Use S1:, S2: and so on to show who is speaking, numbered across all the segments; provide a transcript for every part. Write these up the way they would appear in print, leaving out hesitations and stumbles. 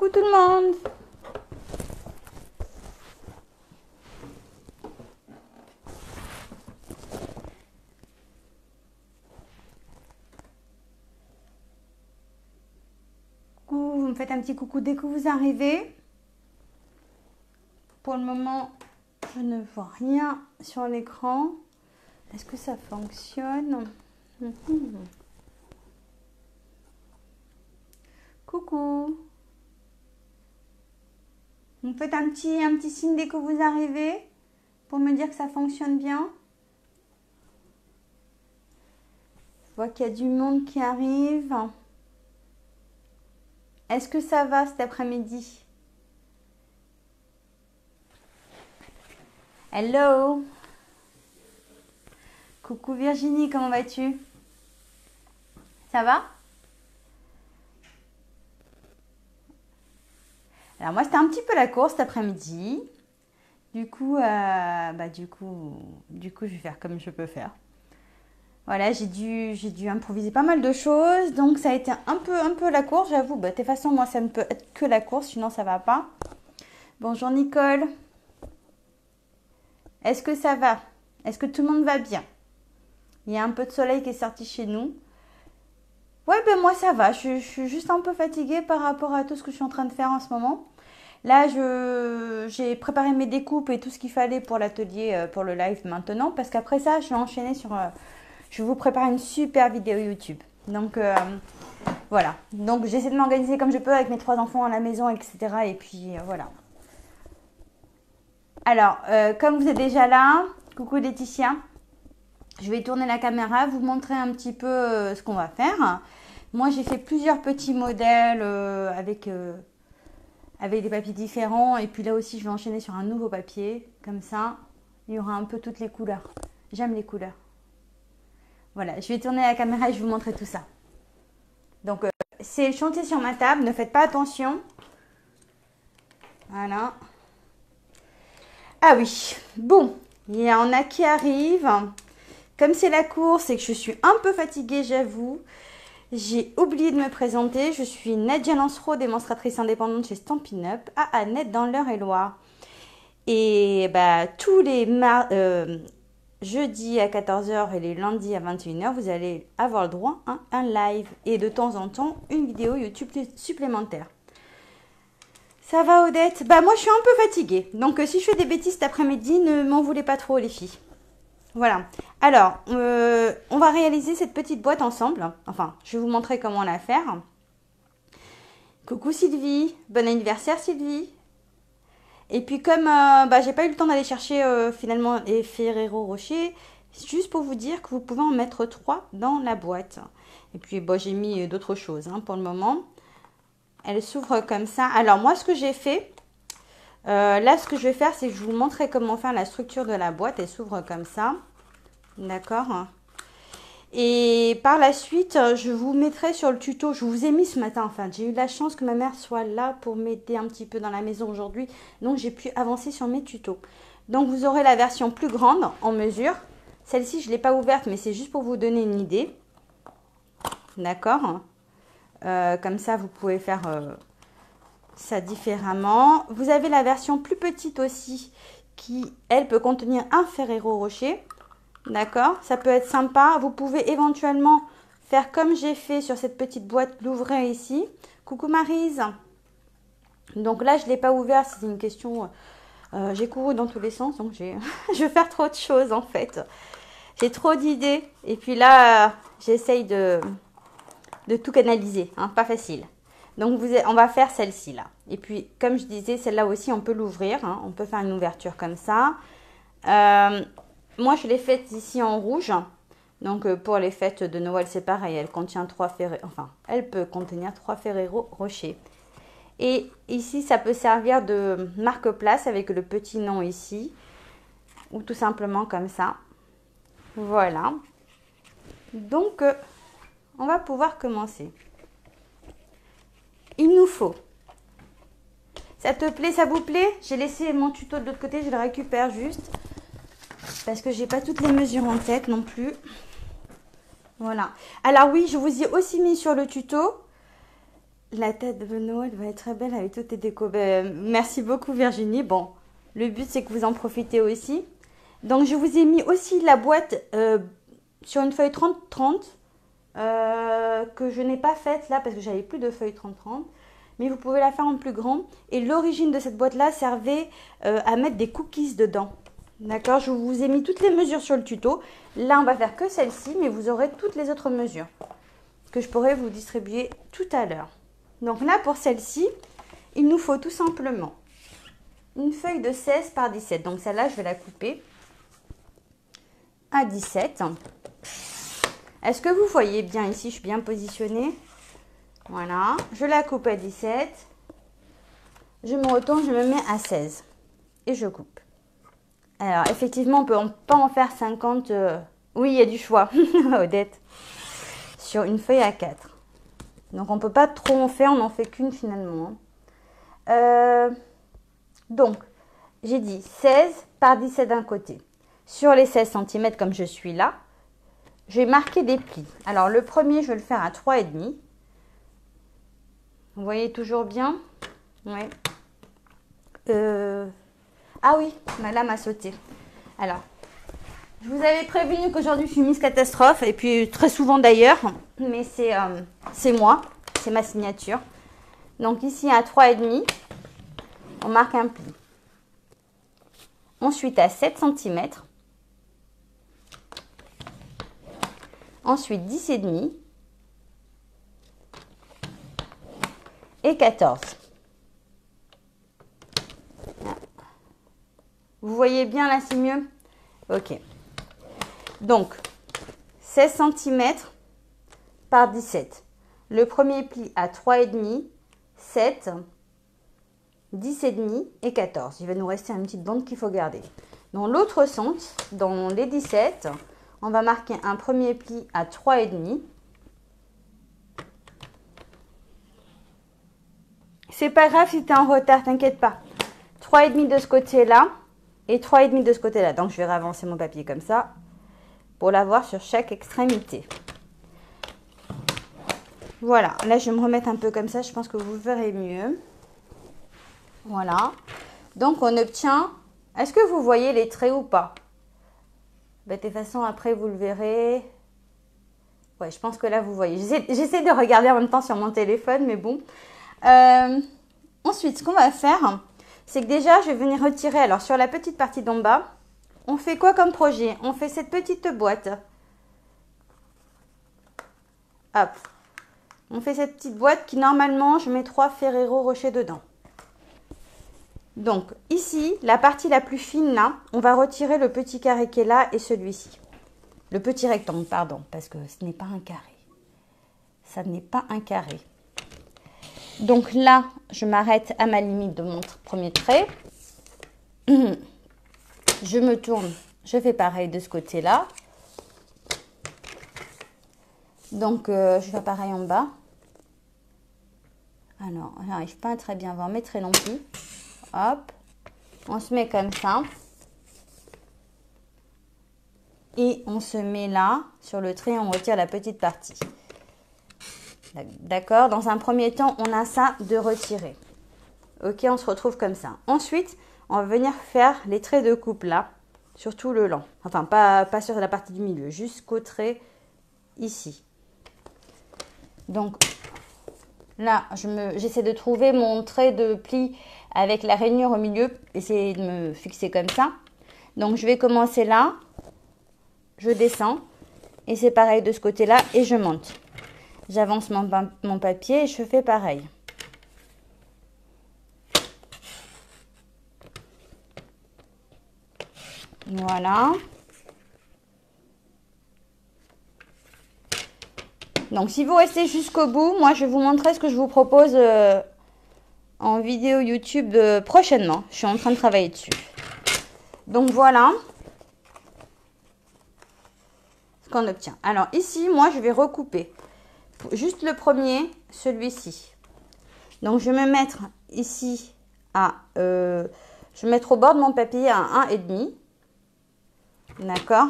S1: Coucou tout le monde. Coucou, vous me faites un petit coucou dès que vous arrivez. Pour le moment, je ne vois rien sur l'écran. Est-ce que ça fonctionne? Coucou. Vous me faites un petit signe dès que vous arrivez pour me dire que ça fonctionne bien. Je vois qu'il y a du monde qui arrive. Est-ce que ça va cet après-midi? Hello. Coucou Virginie, comment vas-tu? Ça va? Alors moi c'était un petit peu la course cet après-midi. Du coup, je vais faire comme je peux faire. Voilà, j'ai dû improviser pas mal de choses, donc ça a été un peu la course, j'avoue. De toute façon, moi ça ne peut être que la course, sinon ça va pas. Bonjour Nicole. Est-ce que ça va? Est-ce que tout le monde va bien? Il y a un peu de soleil qui est sorti chez nous. Ouais, ben moi ça va. Je suis juste un peu fatiguée par rapport à tout ce que je suis en train de faire en ce moment. Là, j'ai préparé mes découpes et tout ce qu'il fallait pour l'atelier, pour le live maintenant. Parce qu'après ça, je vais enchaîner sur... je vais vous préparer une super vidéo YouTube. Donc, voilà. Donc, j'essaie de m'organiser comme je peux avec mes 3 enfants à la maison, etc. Et puis, voilà. Alors, comme vous êtes déjà là, coucou Laetitia. Je vais tourner la caméra, vous montrer un petit peu ce qu'on va faire. Moi, j'ai fait plusieurs petits modèles avec des papiers différents. Et puis là aussi, je vais enchaîner sur un nouveau papier. Comme ça, il y aura un peu toutes les couleurs. J'aime les couleurs. Voilà, je vais tourner la caméra et je vais vous montrer tout ça. Donc, c'est chantier sur ma table. Ne faites pas attention. Voilà. Ah oui, bon, il y en a qui arrivent. Comme c'est la course et que je suis un peu fatiguée, j'avoue, j'ai oublié de me présenter. Je suis Nadia Lancereau, démonstratrice indépendante chez Stampin' Up à Annette dans l'Eure-et-Loire. Et tous les jeudis à 14 h et les lundis à 21 h, vous allez avoir le droit à un live. Et de temps en temps, une vidéo YouTube supplémentaire. Ça va Odette? Moi je suis un peu fatiguée. Donc si je fais des bêtises cet après-midi, ne m'en voulez pas trop les filles. Voilà. Alors, on va réaliser cette petite boîte ensemble. Enfin, je vais vous montrer comment la faire. Coucou Sylvie. Bon anniversaire Sylvie. Et puis comme j'ai pas eu le temps d'aller chercher finalement les Ferrero Rocher, juste pour vous dire que vous pouvez en mettre 3 dans la boîte. Et puis j'ai mis d'autres choses pour le moment. Elle s'ouvre comme ça. Alors moi ce que j'ai fait, là ce que je vais faire c'est que je vais vous montrer comment faire la structure de la boîte. Elle s'ouvre comme ça. D'accord. Et par la suite, je vous mettrai sur le tuto. Je vous ai mis ce matin, enfin, j'ai eu la chance que ma mère soit là pour m'aider un petit peu dans la maison aujourd'hui. Donc, j'ai pu avancer sur mes tutos. Donc, vous aurez la version plus grande en mesure. Celle-ci, je ne l'ai pas ouverte, mais c'est juste pour vous donner une idée. D'accord. Comme ça, vous pouvez faire ça différemment. Vous avez la version plus petite aussi qui, elle, peut contenir un Ferrero Rocher. D'accord, ça peut être sympa. Vous pouvez éventuellement faire comme j'ai fait sur cette petite boîte, l'ouvrir ici. Coucou Maryse. Donc là, je ne l'ai pas ouvert, c'est une question... j'ai couru dans tous les sens, donc je vais faire trop de choses en fait. J'ai trop d'idées. Et puis là, j'essaye de tout canaliser, pas facile. Donc on va faire celle-ci là. Et puis, comme je disais, celle-là aussi, on peut l'ouvrir. On peut faire une ouverture comme ça. Moi, je l'ai faite ici en rouge. Donc, pour les fêtes de Noël, c'est pareil. Elle contient 3 Ferrero... Enfin, elle peut contenir 3 Ferrero Rocher. Et ici, ça peut servir de marque-place avec le petit nom ici. Ou tout simplement comme ça. Voilà. Donc, on va pouvoir commencer. Il nous faut... Ça te plaît, ça vous plaît? J'ai laissé mon tuto de l'autre côté, je le récupère juste. Parce que j'ai pas toutes les mesures en tête non plus. Voilà. Alors oui, je vous ai aussi mis sur le tuto La tête de Noël va être très belle avec toutes tes décos. Ben, merci beaucoup Virginie. Bon, le but c'est que vous en profitez aussi. Donc je vous ai mis aussi la boîte sur une feuille 30-30 que je n'ai pas faite là parce que j'avais plus de feuilles 30-30. Mais vous pouvez la faire en plus grand. Et l'origine de cette boîte là servait à mettre des cookies dedans. D'accord, je vous ai mis toutes les mesures sur le tuto. Là on va faire que celle-ci, mais vous aurez toutes les autres mesures que je pourrais vous distribuer tout à l'heure. Donc là, pour celle-ci, il nous faut tout simplement une feuille de 16 par 17. Donc celle-là, je vais la couper à 17. Est-ce que vous voyez bien ici, je suis bien positionnée? Voilà, je la coupe à 17. Je me retourne, je me mets à 16 et je coupe. Alors, effectivement, on peut pas en faire 50. Oui, il y a du choix, Odette. Sur une feuille A4. Donc, on ne peut pas trop en faire, on n'en fait qu'une finalement. Donc, j'ai dit 16 par 17 d'un côté. Sur les 16 cm, comme je suis là, je vais marquer des plis. Alors, le premier, je vais le faire à 3,5. Vous voyez toujours bien? Oui. Ah oui, ma lame a sauté. Alors, je vous avais prévenu qu'aujourd'hui je suis Miss Catastrophe, et puis très souvent d'ailleurs, mais c'est moi, c'est ma signature. Donc ici à 3,5, on marque un pli. Ensuite à 7 cm. Ensuite 10,5 et 14. Vous voyez bien là, c'est mieux? Ok. Donc, 16 cm par 17. Le premier pli à 3,5, 7, 10,5 et 14. Il va nous rester une petite bande qu'il faut garder. Dans l'autre sens, dans les 17, on va marquer un premier pli à 3,5. C'est pas grave si tu es en retard, t'inquiète pas. 3,5 de ce côté-là et 3,5 de ce côté-là. Donc, je vais avancer mon papier comme ça pour l'avoir sur chaque extrémité. Voilà, là je vais me remettre un peu comme ça, je pense que vous verrez mieux. Voilà, donc on obtient, est-ce que vous voyez les traits ou pas? De toute façon, après vous le verrez. Ouais, je pense que là vous voyez. J'essaie de regarder en même temps sur mon téléphone, mais bon. Ensuite, ce qu'on va faire, c'est que déjà je vais venir retirer, alors sur la petite partie d'en bas, on fait quoi comme projet? On fait cette petite boîte. Hop. On fait cette petite boîte qui, normalement, je mets 3 Ferrero Rocher dedans. Donc, ici, la partie la plus fine, là, on va retirer le petit carré qui est là et celui-ci. Le petit rectangle, pardon, parce que ce n'est pas un carré. Ça n'est pas un carré. Donc là, je m'arrête à ma limite de mon premier trait. Je me tourne, je fais pareil de ce côté-là. Donc, je fais pareil en bas. Alors, je n'arrive pas à très bien voir mes traits non plus. Hop, on se met comme ça. Et on se met là, sur le trait, on retire la petite partie. D'accord? Dans un premier temps, on a ça de retirer. Ok, on se retrouve comme ça. Ensuite, on va venir faire les traits de coupe là, sur tout le long. Enfin, pas sur la partie du milieu, jusqu'au trait ici. Donc, là, j'essaie de trouver mon trait de pli avec la rainure au milieu. Essayer de me fixer comme ça. Donc, je vais commencer là. Je descends. Et c'est pareil de ce côté-là. Et je monte. J'avance mon papier et je fais pareil. Voilà. Donc, si vous restez jusqu'au bout, moi, je vais vous montrer ce que je vous propose en vidéo YouTube prochainement. Je suis en train de travailler dessus. Donc, voilà ce qu'on obtient. Alors, ici, moi, je vais recouper. Juste le premier, celui-ci. Donc, je vais me mettre ici à... je vais mettre au bord de mon papier à 1,5. D'accord?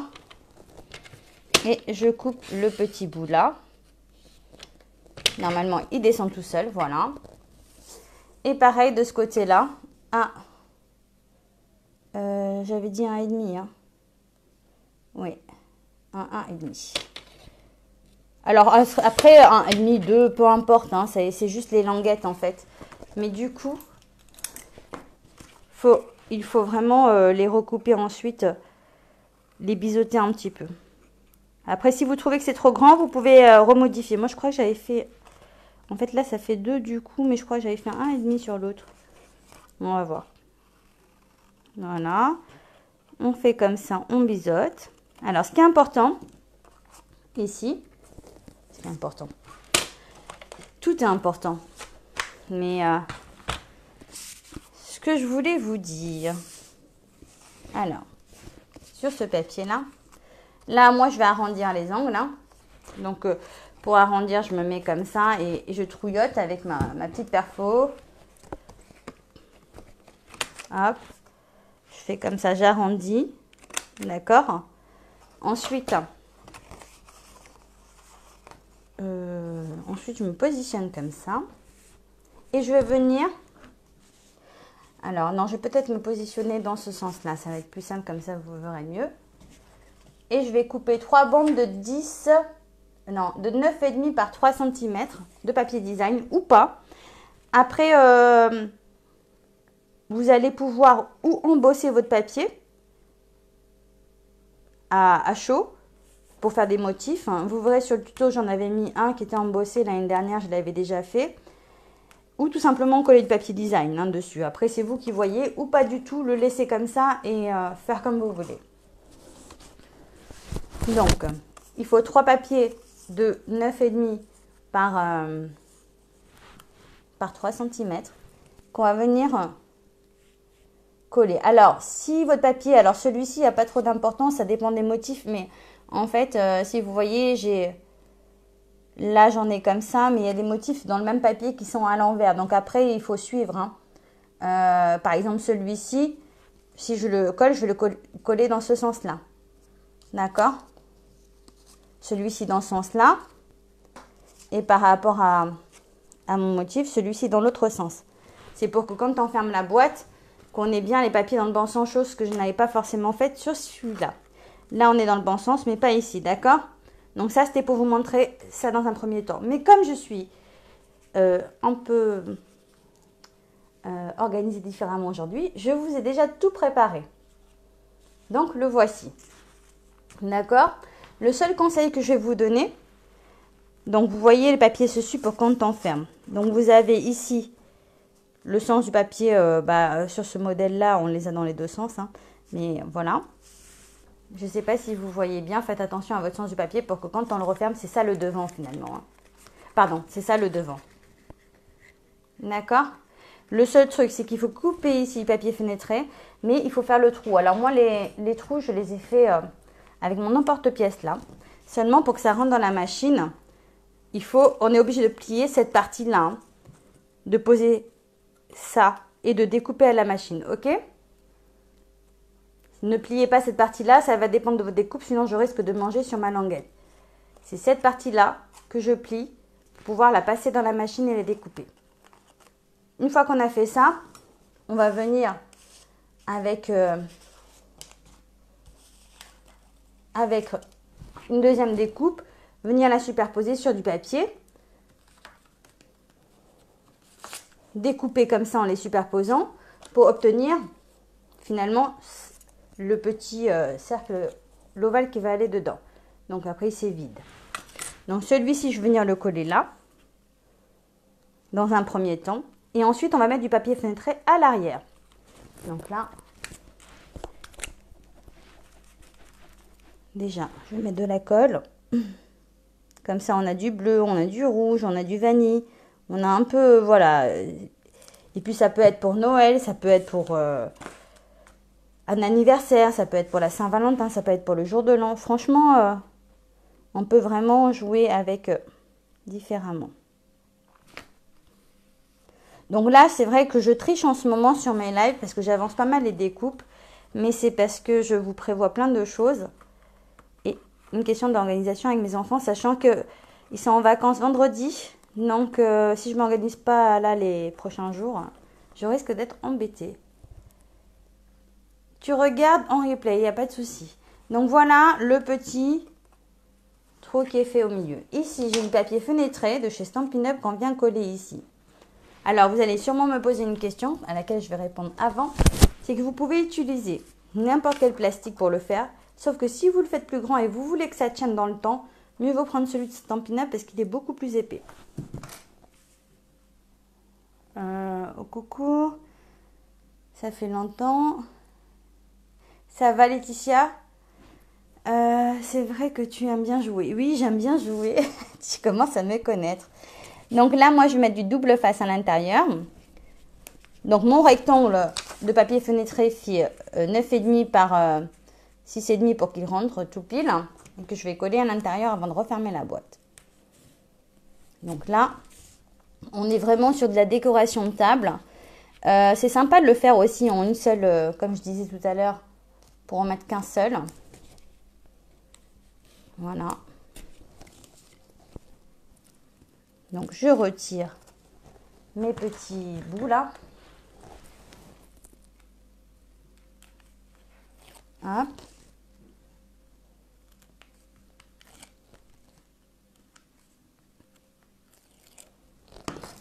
S1: Et je coupe le petit bout là. Normalement, il descend tout seul, voilà. Et pareil de ce côté-là. Ah, j'avais dit 1,5. Hein. Oui, un 1,5. Alors après, 1,5, 2, peu importe. Hein, c'est juste les languettes en fait. Mais du coup, il faut vraiment les recouper ensuite, les biseauter un petit peu. Après, si vous trouvez que c'est trop grand, vous pouvez remodifier. Moi, je crois que j'avais fait... En fait, là, ça fait 2 du coup, mais je crois que j'avais fait 1,5 sur l'autre. On va voir. Voilà. On fait comme ça, on biseaute. Alors, ce qui est important, ici, ce qui est important, tout est important. Mais ce que je voulais vous dire, alors, sur ce papier-là, là, moi, je vais arrondir les angles. Hein. Donc, pour arrondir, je me mets comme ça et je trouillote avec ma petite perfo. Hop. Je fais comme ça, j'arrondis. D'accord. Ensuite, je me positionne comme ça. Et je vais venir... Alors, non, je vais peut-être me positionner dans ce sens-là. Ça va être plus simple, comme ça, vous verrez mieux. Et je vais couper 3 bandes de 10... Non, de 9,5 par 3 cm de papier design ou pas. Après, vous allez pouvoir ou embosser votre papier à chaud pour faire des motifs. Vous verrez sur le tuto, j'en avais mis un qui était embossé l'année dernière, je l'avais déjà fait. Ou tout simplement coller du papier design dessus. Après, c'est vous qui voyez ou pas du tout, le laisser comme ça et faire comme vous voulez. Donc, il faut 3 papiers de 9,5 par 3 cm qu'on va venir coller. Alors, si votre papier, alors celui-ci n'a pas trop d'importance, ça dépend des motifs, mais en fait, si vous voyez, là j'en ai comme ça, mais il y a des motifs dans le même papier qui sont à l'envers. Donc après, il faut suivre. Hein. Par exemple, celui-ci, si je le colle, je vais le coller dans ce sens-là. D'accord? Celui-ci dans ce sens-là. Et par rapport à mon motif, celui-ci dans l'autre sens. C'est pour que quand on ferme la boîte, qu'on ait bien les papiers dans le bon sens, chose que je n'avais pas forcément faite sur celui-là. Là, on est dans le bon sens, mais pas ici, d'accord? Donc ça, c'était pour vous montrer ça dans un premier temps. Mais comme je suis un peu organisée différemment aujourd'hui, je vous ai déjà tout préparé. Donc, le voici. D'accord? Le seul conseil que je vais vous donner, donc vous voyez, le papier se suit pour quand on ferme. Donc, vous avez ici le sens du papier, sur ce modèle-là, on les a dans les deux sens. Hein. Mais voilà. Je ne sais pas si vous voyez bien, faites attention à votre sens du papier pour que quand on le referme, c'est ça le devant finalement. Hein. Pardon, c'est ça le devant. D'accord? Le seul truc, c'est qu'il faut couper ici le papier fenêtré, mais il faut faire le trou. Alors moi, les trous, je les ai fait avec mon emporte-pièce là. Seulement pour que ça rentre dans la machine, on est obligé de plier cette partie-là, hein, de poser ça et de découper à la machine, ok? Ne pliez pas cette partie-là, ça va dépendre de votre découpe, sinon je risque de manger sur ma languette. C'est cette partie-là que je plie pour pouvoir la passer dans la machine et la découper. Une fois qu'on a fait ça, on va venir avec une deuxième découpe, venir la superposer sur du papier. Découper comme ça en les superposant pour obtenir finalement le petit cercle, l'ovale qui va aller dedans. Donc après, c'est vide. Donc celui-ci, je vais venir le coller là, dans un premier temps. Et ensuite, on va mettre du papier fenêtré à l'arrière. Donc là, déjà, je vais mettre de la colle. Comme ça, on a du bleu, on a du rouge, on a du vanille. On a un peu, voilà. Et puis, ça peut être pour Noël, ça peut être pour un anniversaire, ça peut être pour la Saint-Valentin, ça peut être pour le jour de l'an. Franchement, on peut vraiment jouer avec différemment. Donc là, c'est vrai que je triche en ce moment sur mes lives parce que j'avance pas mal les découpes. Mais c'est parce que je vous prévois plein de choses. Et une question d'organisation avec mes enfants, sachant qu'ils sont en vacances vendredi. Donc, si je ne m'organise pas là les prochains jours, je risque d'être embêtée. Tu regardes en replay, il n'y a pas de souci. Donc, voilà le petit trou qui est fait au milieu. Ici, j'ai du papier fenêtré de chez Stampin' Up qu'on vient coller ici. Alors, vous allez sûrement me poser une question à laquelle je vais répondre avant. C'est que vous pouvez utiliser n'importe quel plastique pour le faire. Sauf que si vous le faites plus grand et vous voulez que ça tienne dans le temps, mieux vaut prendre celui de Stampin' Up parce qu'il est beaucoup plus épais. Oh coucou, ça fait longtemps. Ça va Laetitia? C'est vrai que tu aimes bien jouer. Oui, j'aime bien jouer. Tu commences à me connaître. Donc là, moi, je vais mettre du double face à l'intérieur. Donc mon rectangle de papier fenêtré fait 9,5 par 6,5 pour qu'il rentre tout pile. Et que je vais coller à l'intérieur avant de refermer la boîte. Donc là, on est vraiment sur de la décoration de table. C'est sympa de le faire aussi en une seule, comme je disais tout à l'heure, pour en mettre qu'un seul. Voilà. Donc je retire mes petits bouts là. Hop.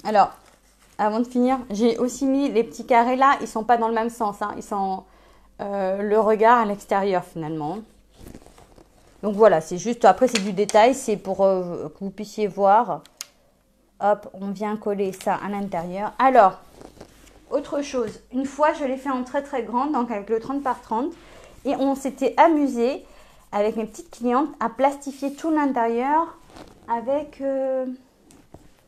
S1: Alors, avant de finir, j'ai aussi mis les petits carrés là. Ils sont pas dans le même sens. Hein. Ils sont le regard à l'extérieur finalement. Donc voilà, c'est juste, après c'est du détail. C'est pour que vous puissiez voir. Hop, on vient coller ça à l'intérieur. Alors, autre chose. Une fois, je l'ai fait en très très grande, donc avec le 30 par 30. Et on s'était amusé avec mes petites clientes à plastifier tout l'intérieur avec...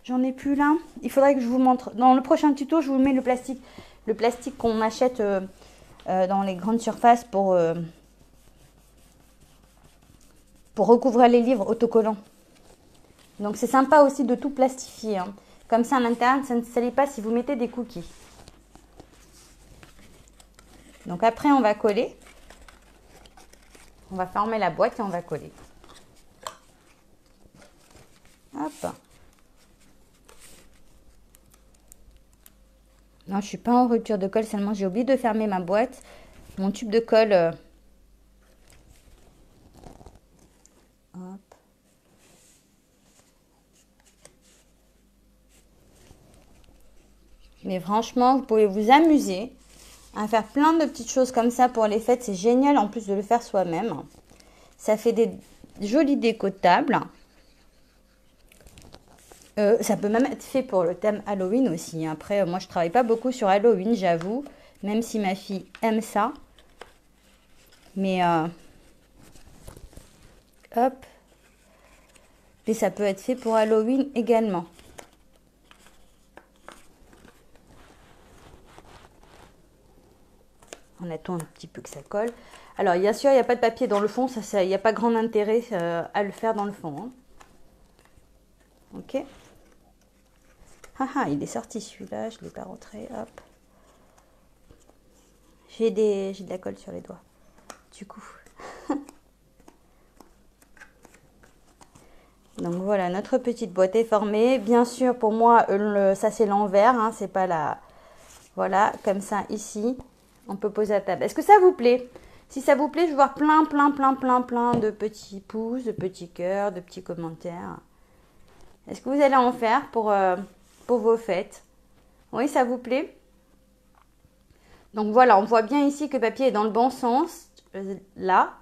S1: j'en ai plus là. Il faudrait que je vous montre. Dans le prochain tuto, je vous mets le plastique. Le plastique qu'on achète dans les grandes surfaces pour recouvrir les livres autocollants. Donc c'est sympa aussi de tout plastifier. Hein. Comme ça à l'intérieur, ça ne salit pas si vous mettez des cookies. Donc après, on va coller. On va fermer la boîte et on va coller. Hop. Non, je suis pas en rupture de colle, seulement j'ai oublié de fermer ma boîte. Mon tube de colle. Hop. Mais franchement, vous pouvez vous amuser à faire plein de petites choses comme ça pour les fêtes. C'est génial en plus de le faire soi-même. Ça fait des jolies décos de table. Ça peut même être fait pour le thème Halloween aussi. Après, moi, je travaille pas beaucoup sur Halloween, j'avoue. Même si ma fille aime ça. Mais, hop. Et ça peut être fait pour Halloween également. On attend un petit peu que ça colle. Alors, bien sûr, il n'y a pas de papier dans le fond. Il n'y a pas grand intérêt à le faire dans le fond. Hein. Ok. Ah, il est sorti celui-là. Je ne l'ai pas rentré. Hop. J'ai de la colle sur les doigts. Du coup. Donc voilà, notre petite boîte est formée. Bien sûr, pour moi, ça c'est l'envers. Hein, c'est pas la... Voilà, comme ça, ici. On peut poser à table. Est-ce que ça vous plaît? Si ça vous plaît, je veux voir plein de petits pouces, de petits cœurs, de petits commentaires. Est-ce que vous allez en faire pour vos fêtes? Oui, ça vous plaît? Donc voilà, on voit bien ici que le papier est dans le bon sens, là.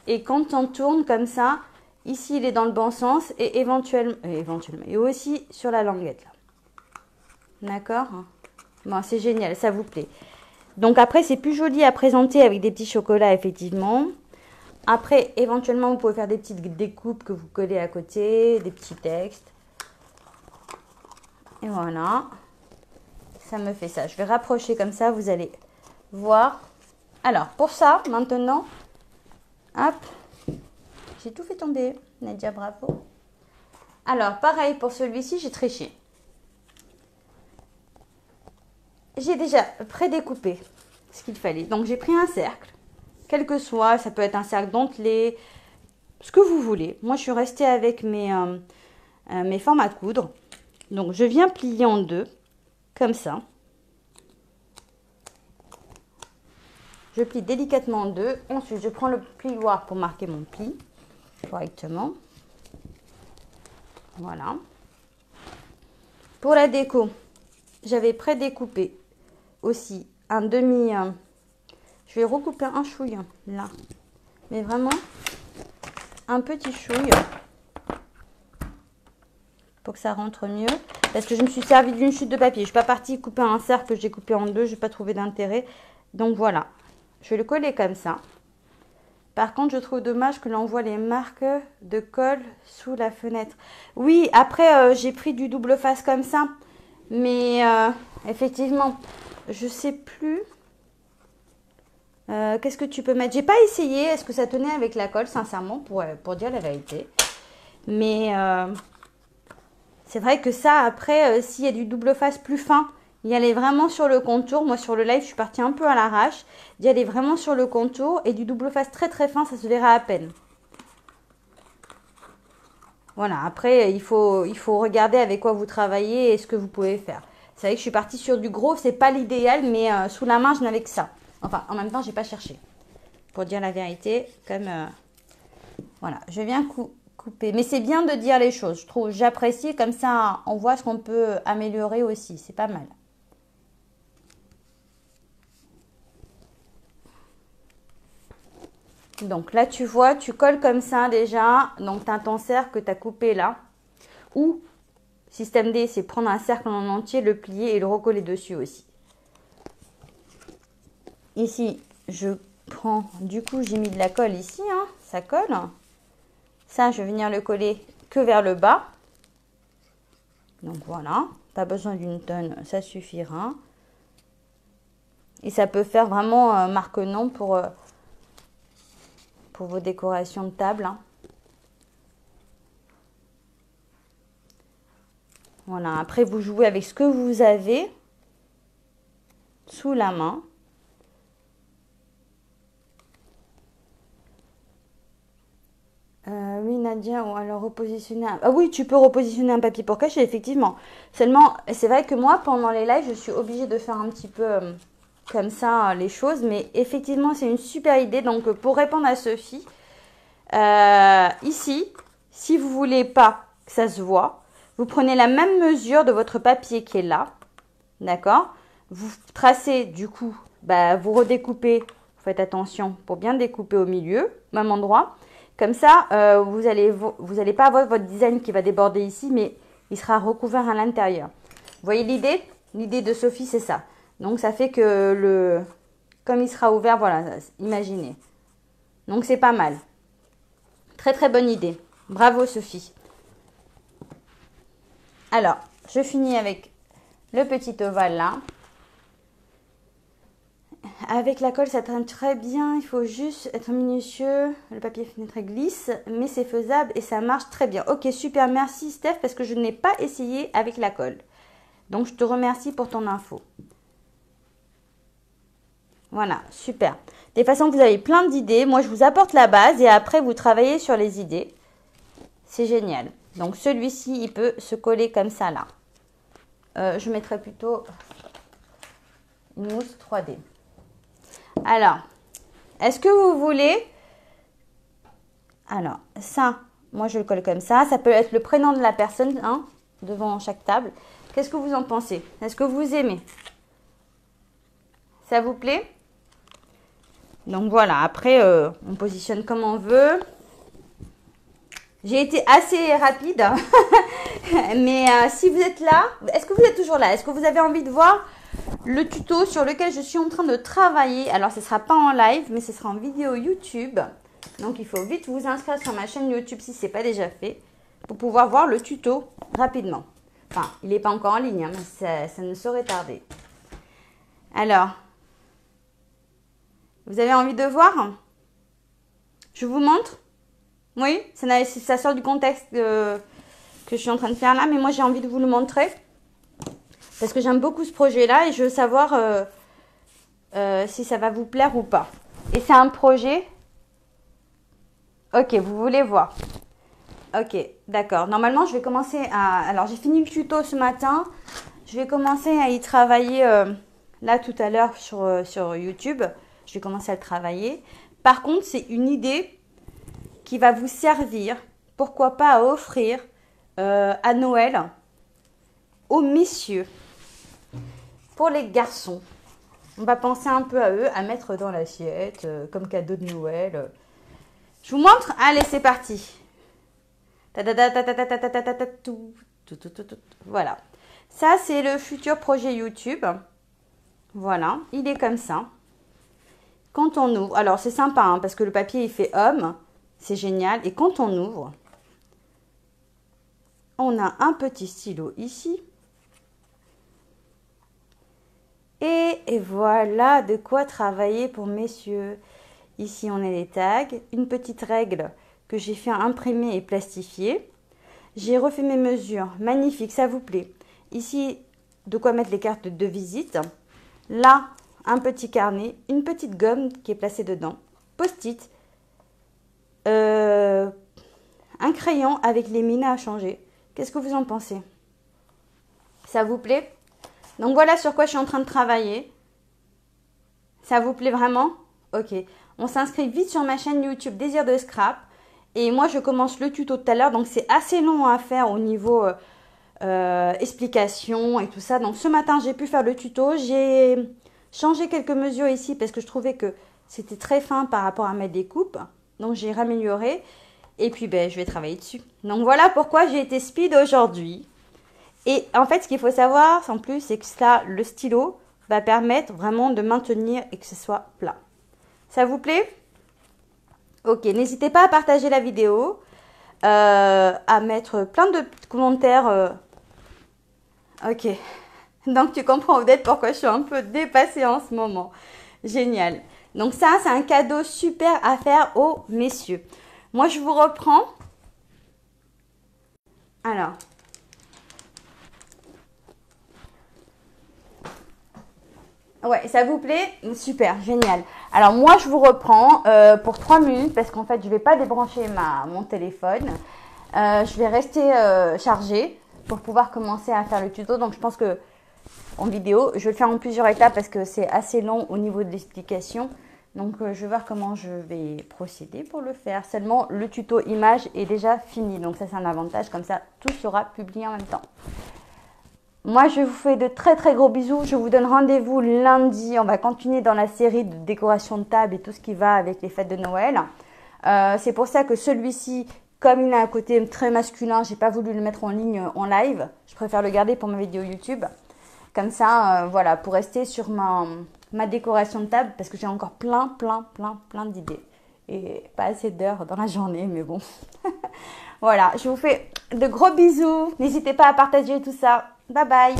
S1: Et quand on tourne comme ça, ici il est dans le bon sens et éventuellement et aussi sur la languette là. D'accord? Bon, c'est génial, ça vous plaît. Donc après, c'est plus joli à présenter avec des petits chocolats, effectivement. Après, éventuellement, vous pouvez faire des petites découpes que vous collez à côté, des petits textes. Et voilà. Ça me fait ça. Je vais rapprocher comme ça, vous allez voir. Alors, pour ça, maintenant, hop, j'ai tout fait tomber. Nadia, bravo. Alors, pareil pour celui-ci, j'ai triché. J'ai déjà prédécoupé ce qu'il fallait. Donc, j'ai pris un cercle. Quel que soit, ça peut être un cercle dentelé, ce que vous voulez. Moi, je suis restée avec mes mes formats de coudre. Donc, je viens plier en deux, comme ça. Je plie délicatement en deux. Ensuite, je prends le plioir pour marquer mon pli correctement. Voilà. Pour la déco, j'avais pré-découpé aussi un demi... je vais recouper un chouille là. Mais vraiment, un petit chouille. Pour que ça rentre mieux. Parce que je me suis servi d'une chute de papier. Je ne suis pas partie couper un cercle que j'ai coupé en deux. Je n'ai pas trouvé d'intérêt. Donc voilà. Je vais le coller comme ça. Par contre, je trouve dommage que l'on voit les marques de colle sous la fenêtre. Oui, après, j'ai pris du double face comme ça. Mais effectivement, je ne sais plus. Qu'est-ce que tu peux mettre? J'ai pas essayé. Est-ce que ça tenait avec la colle, sincèrement, pour dire la vérité. Mais c'est vrai que ça, après, s'il y a du double face plus fin, y aller vraiment sur le contour. Moi, sur le live, je suis partie un peu à l'arrache. D'y aller vraiment sur le contour. Et du double face très très fin, ça se verra à peine. Voilà, après, il faut regarder avec quoi vous travaillez et ce que vous pouvez faire. C'est vrai que je suis partie sur du gros, c'est pas l'idéal, mais sous la main, je n'avais que ça. Enfin, en même temps, j'ai pas cherché. Pour dire la vérité, comme... voilà, je viens couper. Mais c'est bien de dire les choses. Je trouve, j'apprécie, comme ça, on voit ce qu'on peut améliorer aussi. C'est pas mal. Donc là, tu vois, tu colles comme ça déjà. Donc, tu as ton cercle que tu as coupé là. Ou, système D, c'est prendre un cercle en entier, le plier et le recoller dessus aussi. Ici, je prends, du coup, j'ai mis de la colle ici, hein, ça colle. Ça, je vais venir le coller que vers le bas. Donc voilà, pas besoin d'une tonne, ça suffira. Et ça peut faire vraiment marque-nom pour vos décorations de table. Hein. Voilà, après vous jouez avec ce que vous avez sous la main. Oui, Nadia, ou alors repositionner... Ah oui, tu peux repositionner un papier pour cacher, effectivement. Seulement, c'est vrai que moi, pendant les lives, je suis obligée de faire un petit peu comme ça les choses. Mais effectivement, c'est une super idée. Donc, pour répondre à Sophie, ici, si vous voulez pas que ça se voit, vous prenez la même mesure de votre papier qui est là. D'accord? Vous tracez, du coup, vous redécoupez. Faites attention pour bien découper au milieu, même endroit. Comme ça, vous allez pas avoir votre design qui va déborder ici, mais il sera recouvert à l'intérieur. Vous voyez l'idée? L'idée de Sophie, c'est ça. Donc, ça fait que comme il sera ouvert, voilà, imaginez. Donc, c'est pas mal. Très, très bonne idée. Bravo, Sophie. Alors, je finis avec le petit ovale là. Avec la colle, ça traîne très bien. Il faut juste être minutieux. Le papier fenêtre glisse, mais c'est faisable et ça marche très bien. Ok, super. Merci, Steph, parce que je n'ai pas essayé avec la colle. Donc, je te remercie pour ton info. Voilà, super. De toute façon, vous avez plein d'idées. Moi, je vous apporte la base et après, vous travaillez sur les idées. C'est génial. Donc, celui-ci, il peut se coller comme ça, là. Je mettrai plutôt une mousse 3D. Alors, est-ce que vous voulez... Alors, ça, moi je le colle comme ça. Ça peut être le prénom de la personne, hein, devant chaque table. Qu'est-ce que vous en pensez? Est-ce que vous aimez? Ça vous plaît? Donc voilà, après, on positionne comme on veut. J'ai été assez rapide. Mais si vous êtes là, est-ce que vous êtes toujours là? Est-ce que vous avez envie de voir le tuto sur lequel je suis en train de travailler? Alors, ce ne sera pas en live, mais ce sera en vidéo YouTube. Donc, il faut vite vous inscrire sur ma chaîne YouTube si ce n'est pas déjà fait pour pouvoir voir le tuto rapidement. Enfin, il n'est pas encore en ligne, hein, mais ça ne saurait tarder. Alors, vous avez envie de voir? Je vous montre? Oui, ça sort du contexte que je suis en train de faire là, mais moi, j'ai envie de vous le montrer. Parce que j'aime beaucoup ce projet-là et je veux savoir si ça va vous plaire ou pas. Et c'est un projet... Ok, vous voulez voir. Ok, d'accord. Normalement, je vais commencer à... Alors, j'ai fini le tuto ce matin. Je vais commencer à y travailler là tout à l'heure sur YouTube. Je vais commencer à le travailler. Par contre, c'est une idée qui va vous servir, pourquoi pas à offrir à Noël aux messieurs. Pour les garçons, on va penser un peu à eux, à mettre dans l'assiette comme cadeau de Noël. Je vous montre. Allez, c'est parti. Voilà. Ça, c'est le futur projet YouTube. Voilà, il est comme ça. Quand on ouvre, alors c'est sympa hein, parce que le papier il fait homme, c'est génial. Et quand on ouvre, on a un petit stylo ici. Et voilà de quoi travailler pour messieurs. Ici, on a les tags, une petite règle que j'ai fait imprimer et plastifier. J'ai refait mes mesures, magnifique, ça vous plaît. Ici, de quoi mettre les cartes de visite. Là, un petit carnet, une petite gomme qui est placée dedans, post-it, un crayon avec les mines à changer. Qu'est-ce que vous en pensez? Ça vous plaît? Donc voilà sur quoi je suis en train de travailler. Ça vous plaît vraiment? Ok. On s'inscrit vite sur ma chaîne YouTube Désir de Scrap. Et moi, je commence le tuto tout à l'heure. Donc, c'est assez long à faire au niveau explication et tout ça. Donc, ce matin, j'ai pu faire le tuto. J'ai changé quelques mesures ici parce que je trouvais que c'était très fin par rapport à ma découpe. Donc, j'ai ramélioré. Et puis, ben, je vais travailler dessus. Donc, voilà pourquoi j'ai été speed aujourd'hui. Et en fait, ce qu'il faut savoir, en plus, c'est que ça, le stylo va permettre vraiment de maintenir et que ce soit plat. Ça vous plaît? Ok, n'hésitez pas à partager la vidéo, à mettre plein de commentaires. Ok, donc tu comprends peut-être pourquoi je suis un peu dépassée en ce moment. Génial. Donc ça, c'est un cadeau super à faire aux messieurs. Moi, je vous reprends. Alors. Ouais, ça vous plaît? Super, génial. Alors moi, je vous reprends pour 3 minutes parce qu'en fait, je ne vais pas débrancher mon téléphone. Je vais rester chargée pour pouvoir commencer à faire le tuto. Donc, je pense que en vidéo, je vais le faire en plusieurs étapes parce que c'est assez long au niveau de l'explication. Donc, je vais voir comment je vais procéder pour le faire. Seulement, le tuto image est déjà fini. Donc, ça, c'est un avantage. Comme ça, tout sera publié en même temps. Moi, je vous fais de très très gros bisous. Je vous donne rendez-vous lundi. On va continuer dans la série de décoration de table et tout ce qui va avec les fêtes de Noël. C'est pour ça que celui-ci, comme il a un côté très masculin, j'ai pas voulu le mettre en ligne en live. Je préfère le garder pour ma vidéo YouTube. Comme ça, voilà, pour rester sur ma décoration de table parce que j'ai encore plein d'idées. Et pas assez d'heures dans la journée, mais bon. Voilà, je vous fais de gros bisous. N'hésitez pas à partager tout ça. Bye bye.